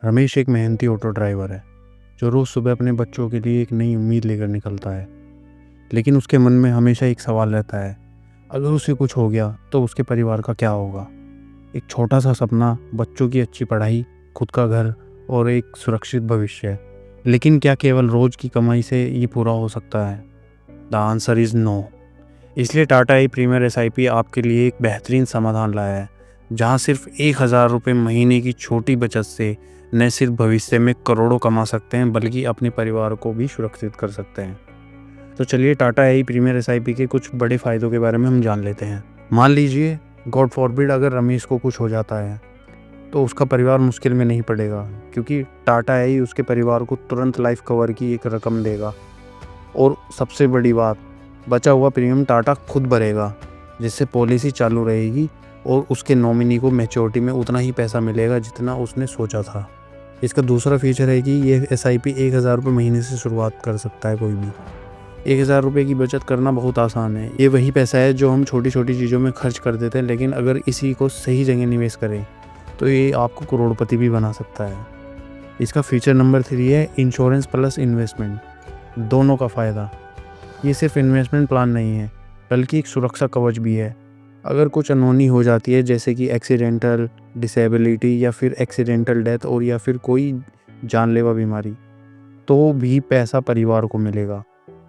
रमेश एक मेहनती auto driver है जो रोज़ सुबह अपने बच्चों के लिए एक नई उम्मीद लेकर निकलता है। लेकिन उसके मन में हमेशा एक सवाल रहता है, अगर उसे कुछ हो गया तो उसके परिवार का क्या होगा। एक छोटा सा सपना, बच्चों की अच्छी पढ़ाई, खुद का घर और एक सुरक्षित भविष्य। लेकिन क्या केवल रोज़ की कमाई से ये पूरा हो सकता है? The answer is no. इसलिए टाटा आई प्रीमियर SIP आपके लिए एक बेहतरीन समाधान लाया है, जहां सिर्फ 1,000 रुपये महीने की छोटी बचत से न सिर्फ भविष्य में करोड़ों कमा सकते हैं, बल्कि अपने परिवार को भी सुरक्षित कर सकते हैं। तो चलिए टाटा आई प्रीमियर SIP के कुछ बड़े फ़ायदों के बारे में हम जान लेते हैं। मान लीजिए गॉड फॉरबिड अगर रमेश को कुछ हो जाता है तो उसका परिवार मुश्किल में नहीं पड़ेगा, क्योंकि टाटा आई उसके परिवार को तुरंत लाइफ कवर की एक रकम देगा। और सबसे बड़ी बात, बचा हुआ प्रीमियम टाटा खुद भरेगा, जिससे पॉलिसी चालू रहेगी और उसके नॉमिनी को मैच्योरिटी में उतना ही पैसा मिलेगा जितना उसने सोचा था। इसका दूसरा फीचर है कि ये SIP 1,000 रुपये महीने से शुरुआत कर सकता है कोई भी। 1,000 रुपये की बचत करना बहुत आसान है। ये वही पैसा है जो हम छोटी छोटी चीज़ों में खर्च कर देते हैं, लेकिन अगर इसी को सही जगह निवेश करें तो ये आपको करोड़पति भी बना सकता है। इसका फीचर नंबर 3 है इंश्योरेंस प्लस इन्वेस्टमेंट, दोनों का फ़ायदा। ये सिर्फ इन्वेस्टमेंट प्लान नहीं है, बल्कि एक सुरक्षा कवच भी है। अगर कुछ अनहोनी हो जाती है, जैसे कि एक्सीडेंटल डिसेबिलिटी या फिर एक्सीडेंटल डेथ और या फिर कोई जानलेवा बीमारी, तो भी पैसा परिवार को मिलेगा।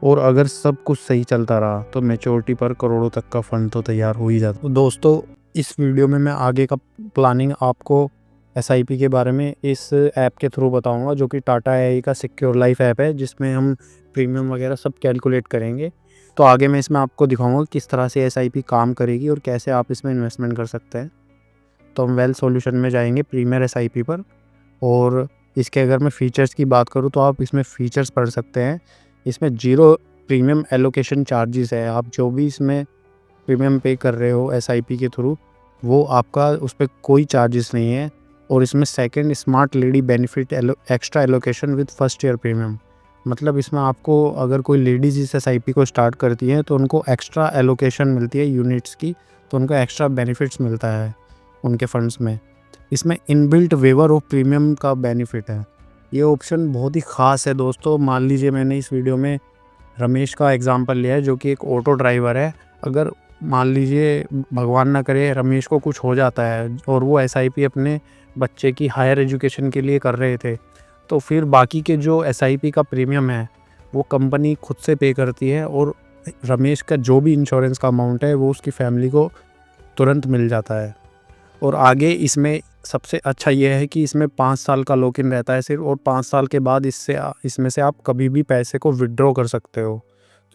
और अगर सब कुछ सही चलता रहा तो मैच्योरिटी पर करोड़ों तक का फंड तो तैयार हो ही जाता। तो दोस्तों, इस वीडियो में मैं आगे का प्लानिंग आपको SIP के बारे में इस ऐप के थ्रू बताऊंगा, जो कि टाटा आई का सिक्योर लाइफ ऐप है, जिसमें हम प्रीमियम वगैरह सब कैलकुलेट करेंगे। तो आगे मैं इसमें आपको दिखाऊंगा किस तरह से SIP काम करेगी और कैसे आप इसमें इन्वेस्टमेंट कर सकते हैं। तो हम वेल सॉल्यूशन में जाएंगे प्रीमियर SIP पर। और इसके अगर मैं फ़ीचर्स की बात करूँ तो आप इसमें फ़ीचर्स पढ़ सकते हैं। इसमें 0 प्रीमियम एलोकेशन चार्जेस है। आप जो भी इसमें प्रीमियम पे कर रहे हो SIP के थ्रू, वो आपका उस पर कोई चार्जेस नहीं है। और इसमें second smart lady benefit extra allocation with first year premium, मतलब इसमें आपको अगर कोई लेडीज़ इस SIP को स्टार्ट करती हैं तो उनको एक्स्ट्रा एलोकेशन मिलती है यूनिट्स की, तो उनको एक्स्ट्रा बेनिफिट्स मिलता है उनके फंड्स में। इसमें इनबिल्ट वेवर ऑफ प्रीमियम का बेनिफिट है। ये ऑप्शन बहुत ही ख़ास है दोस्तों। मान लीजिए मैंने इस वीडियो में रमेश का एग्जांपल लिया है, जो कि एक ऑटो ड्राइवर है। अगर मान लीजिए भगवान ना करे रमेश को कुछ हो जाता है और वो SIP अपने बच्चे की हायर एजुकेशन के लिए कर रहे थे, तो फिर बाकी के जो SIP का प्रीमियम है वो कंपनी खुद से पे करती है, और रमेश का जो भी इंश्योरेंस का अमाउंट है वो उसकी फैमिली को तुरंत मिल जाता है। और आगे इसमें सबसे अच्छा ये है कि इसमें 5 साल का लॉक इन रहता है सिर्फ, और 5 साल के बाद इसमें से आप कभी भी पैसे को विड्रॉ कर सकते हो।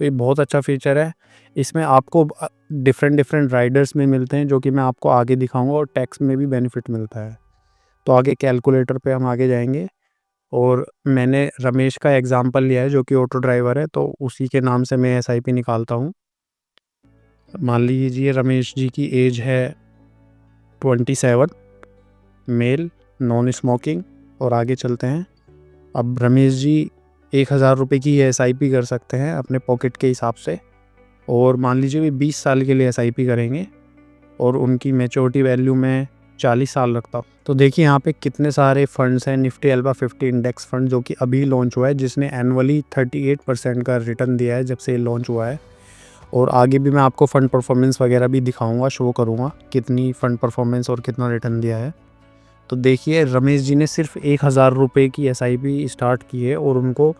तो ये बहुत अच्छा फीचर है। इसमें आपको डिफरेंट राइडर्स में मिलते हैं, जो कि मैं आपको आगे दिखाऊंगा, और टैक्स में भी बेनिफिट मिलता है। तो आगे कैलकुलेटर पे हम आगे जाएंगे। और मैंने रमेश का एग्जांपल लिया है, जो कि ऑटो ड्राइवर है, तो उसी के नाम से मैं SIP निकालता हूँ। मान लीजिए रमेश जी की एज है 27, मेल, नॉन स्मोकिंग। और आगे चलते हैं। अब रमेश जी 1,000 रुपये की SIP कर सकते हैं अपने पॉकेट के हिसाब से, और मान लीजिए वे 20 साल के लिए SIP करेंगे, और उनकी मैच्योरिटी वैल्यू में 40 साल रखता हूँ। तो देखिए यहाँ पे कितने सारे फंड्स हैं। निफ्टी अल्फा 50 इंडेक्स फंड, जो कि अभी लॉन्च हुआ है, जिसने एनुअली 38% का रिटर्न दिया है जब से ये लॉन्च हुआ है। और आगे भी मैं आपको फ़ंड परफॉर्मेंस वगैरह भी दिखाऊंगा, शो करूँगा कितनी फ़ंड परफॉर्मेंस और कितना रिटर्न दिया है। तो देखिए रमेश जी ने सिर्फ 1,000 रुपये की SIP स्टार्ट की है, और उनको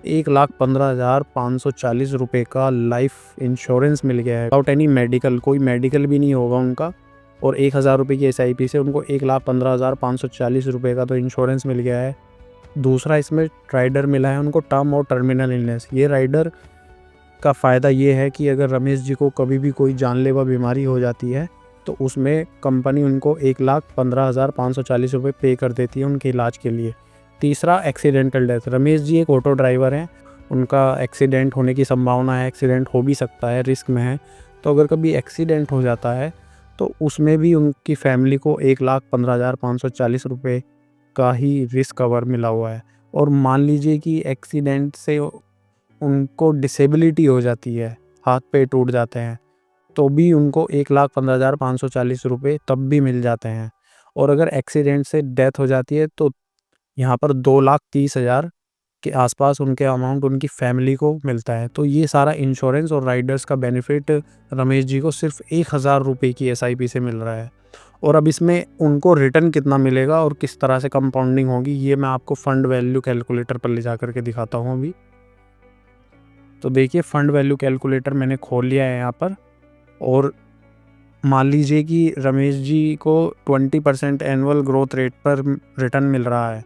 1,15,540 रुपये का लाइफ इंश्योरेंस मिल गया है विदाउट एनी मेडिकल। कोई मेडिकल भी नहीं होगा उनका, और 1,000 रुपये की SIP से उनको 1,15,540 रुपये का तो इंश्योरेंस मिल गया है। दूसरा, इसमें राइडर मिला है उनको टर्म और टर्मिनल इलनेस। ये राइडर का फ़ायदा ये है कि अगर रमेश जी को कभी भी कोई जानलेवा बीमारी हो जाती है, तो उसमें कंपनी उनको 1,15,540 रुपये पे कर देती है उनके इलाज के लिए। तीसरा, एक्सीडेंटल डेथ। रमेश जी एक ऑटो ड्राइवर हैं, उनका एक्सीडेंट होने की संभावना है, एक्सीडेंट हो भी सकता है, रिस्क में है। तो अगर कभी एक्सीडेंट हो जाता है तो उसमें भी उनकी फैमिली को 1,15,540 रुपये का ही रिस्क कवर मिला हुआ है। और मान लीजिए कि एक्सीडेंट से उनको डिसेबिलिटी हो जाती है, हाथ पैर टूट जाते हैं, तो भी उनको 1,15,540 रुपये तब भी मिल जाते हैं। और अगर एक्सीडेंट से डेथ हो जाती है तो यहाँ पर 2,30,000 के आसपास उनके अमाउंट उनकी फैमिली को मिलता है। तो ये सारा इंश्योरेंस और राइडर्स का बेनिफिट रमेश जी को सिर्फ 1,000 रुपये की SIP से मिल रहा है। और अब इसमें उनको रिटर्न कितना मिलेगा और किस तरह से कंपाउंडिंग होगी, ये मैं आपको फंड वैल्यू कैलकुलेटर पर ले जा करके दिखाता हूँ अभी। तो देखिए, फंड वैल्यू कैलकुलेटर मैंने खोल लिया है यहाँ पर, और मान लीजिए कि रमेश जी को 20% एनुअल ग्रोथ रेट पर रिटर्न मिल रहा है।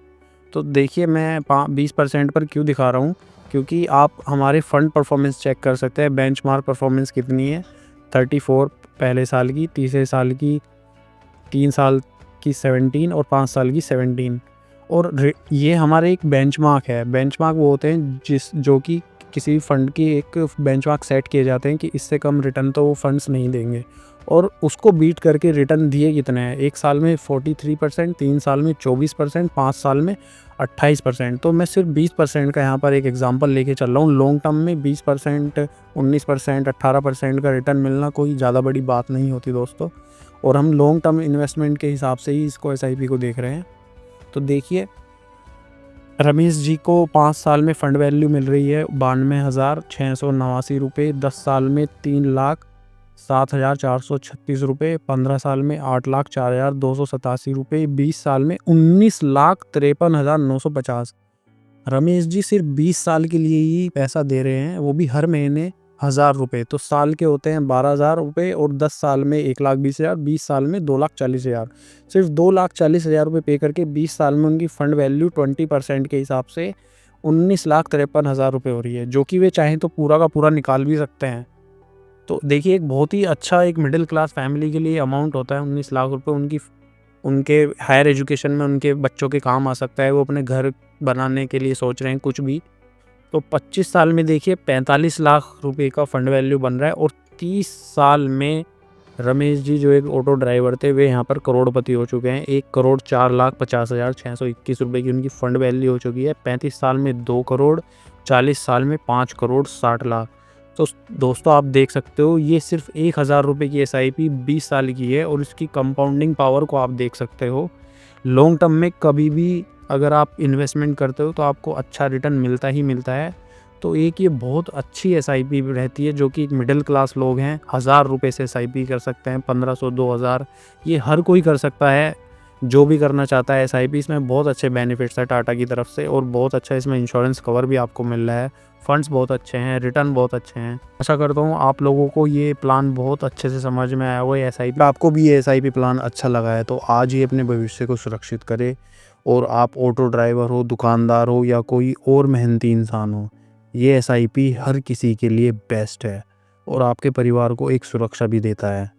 तो देखिए, मैं 20% पर क्यों दिखा रहा हूँ, क्योंकि आप हमारे फ़ंड परफॉर्मेंस चेक कर सकते हैं। बेंचमार्क परफॉर्मेंस कितनी है, 34 पहले साल की, तीसरे साल की, 3 साल की 17 और 5 साल की 17। और ये हमारे एक बेंचमार्क है। बेंचमार्क वो होते हैं जो कि किसी भी फंड की एक बेंचमार्क सेट किए जाते हैं कि इससे कम रिटर्न तो वो फंड्स नहीं देंगे, और उसको बीट करके रिटर्न दिए कितने हैं। 1 साल में 43%, 3 साल में 24%, 5 साल में 28%। तो मैं सिर्फ 20% का यहाँ पर एक एग्जांपल लेके चल रहा हूँ। लॉन्ग टर्म में 20%, 19%, 18% का रिटर्न मिलना कोई ज़्यादा बड़ी बात नहीं होती दोस्तों, और हम लॉन्ग टर्म इन्वेस्टमेंट के हिसाब से ही इसको SIP को देख रहे हैं। तो देखिए, रमेश जी को 5 साल में फ़ंड वैल्यू मिल रही है 92,689 रुपये, 10 साल में 3,07,436 रुपये, 15 साल में 8,04,287 रुपये, 20 साल में 19,53,950। रमेश जी सिर्फ 20 साल के लिए ही पैसा दे रहे हैं, वो भी हर महीने 1,000 रुपये। तो साल के होते हैं 12,000 रुपये, और 10 साल में 1,20,000, 20 साल में 2,40,000। सिर्फ 2,40,000 रुपये पे करके 20 साल में उनकी फ़ंड वैल्यू 20% के हिसाब से 19,53,000 रुपये हो रही है, जो कि वे चाहें तो पूरा का पूरा निकाल भी सकते हैं। तो देखिए, एक बहुत ही अच्छा एक मिडिल क्लास फैमिली के लिए अमाउंट होता है 19 लाख रुपये। उनके हायर एजुकेशन में उनके बच्चों के काम आ सकता है, वो अपने घर बनाने के लिए सोच रहे हैं कुछ भी। तो 25 साल में देखिए 45 लाख रुपए का फ़ंड वैल्यू बन रहा है, और 30 साल में रमेश जी जो एक ऑटो ड्राइवर थे, वे यहाँ पर करोड़पति हो चुके हैं। 1,04,50,621 रुपये की उनकी फ़ंड वैल्यू हो चुकी है। 35 साल में 2 करोड़, 40 साल में 5,60,00,000। तो दोस्तों, आप देख सकते हो, ये सिर्फ 1,000 रुपये की SIP 20 साल की है, और इसकी कंपाउंडिंग पावर को आप देख सकते हो। लॉन्ग टर्म में कभी भी अगर आप इन्वेस्टमेंट करते हो तो आपको अच्छा रिटर्न मिलता ही मिलता है। तो एक ये बहुत अच्छी SIP रहती है, जो कि मिडिल क्लास लोग हैं 1,000 रुपये से SIP कर सकते हैं, 1,500, 2,000, ये हर कोई कर सकता है जो भी करना चाहता है। SIP इसमें बहुत अच्छे बेनिफिट्स है टाटा की तरफ से, और बहुत अच्छा इसमें इंश्योरेंस कवर भी आपको मिल रहा है। फंड्स बहुत अच्छे हैं, रिटर्न बहुत अच्छे हैं। आशा करता हूँ आप लोगों को ये प्लान बहुत अच्छे से समझ में आया हुआ है। SIP आपको भी ये SIP प्लान अच्छा लगा है तो आज ही अपने भविष्य को सुरक्षित करें। और आप ऑटो ड्राइवर हो, दुकानदार हो, या कोई और मेहनती इंसान हो, ये SIP हर किसी के लिए बेस्ट है, और आपके परिवार को एक सुरक्षा भी देता है।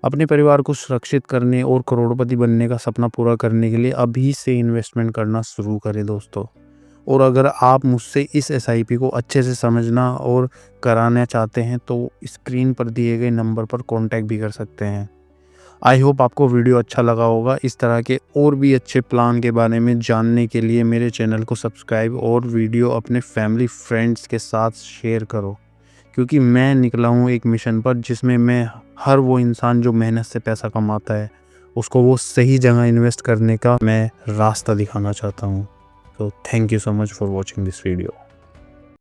अपने परिवार को सुरक्षित करने और करोड़पति बनने का सपना पूरा करने के लिए अभी से इन्वेस्टमेंट करना शुरू करें दोस्तों। और अगर आप मुझसे इस SIP को अच्छे से समझना और कराना चाहते हैं तो स्क्रीन पर दिए गए नंबर पर कॉन्टैक्ट भी कर सकते हैं। आई होप आपको वीडियो अच्छा लगा होगा। इस तरह के और भी अच्छे प्लान के बारे में जानने के लिए मेरे चैनल को सब्सक्राइब और वीडियो अपने फैमिली फ्रेंड्स के साथ शेयर करो, क्योंकि मैं निकला हूँ एक मिशन पर जिसमें मैं हर वो इंसान जो मेहनत से पैसा कमाता है उसको वो सही जगह इन्वेस्ट करने का मैं रास्ता दिखाना चाहता हूँ। तो thank you so much for watching this video.